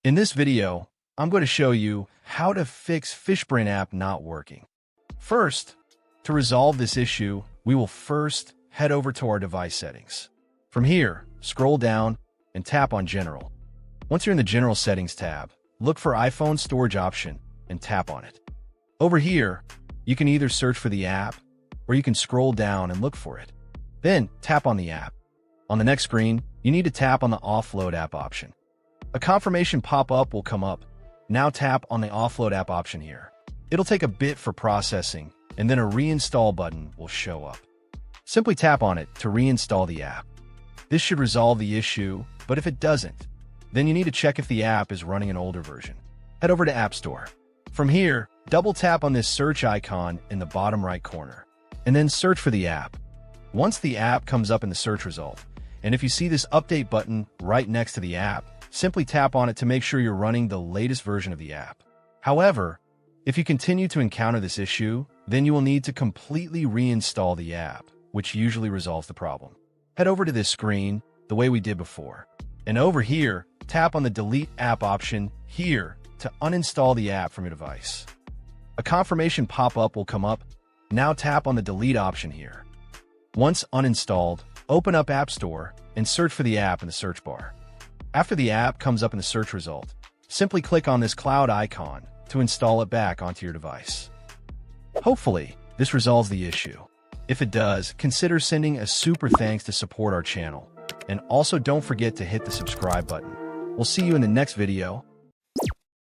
In this video, I'm going to show you how to fix Fishbrain app not working. First, to resolve this issue, we will first head over to our device settings. From here, scroll down and tap on General. Once you're in the General Settings tab, look for iPhone Storage option and tap on it. Over here, you can either search for the app or you can scroll down and look for it. Then tap on the app. On the next screen, you need to tap on the Offload app option. A confirmation pop-up will come up. Now tap on the Offload app option here. It'll take a bit for processing, and then a reinstall button will show up. Simply tap on it to reinstall the app. This should resolve the issue, but if it doesn't, then you need to check if the app is running an older version. Head over to App Store. From here, double tap on this search icon in the bottom right corner, and then search for the app. Once the app comes up in the search result, and if you see this update button right next to the app, simply tap on it to make sure you're running the latest version of the app. However, if you continue to encounter this issue, then you will need to completely reinstall the app, which usually resolves the problem. Head over to this screen the way we did before. And over here, tap on the Delete App option here to uninstall the app from your device. A confirmation pop-up will come up. Now tap on the Delete option here. Once uninstalled, open up App Store and search for the app in the search bar. After the app comes up in the search result, simply click on this cloud icon to install it back onto your device. Hopefully, this resolves the issue. If it does, consider sending a super thanks to support our channel. And also don't forget to hit the subscribe button. We'll see you in the next video.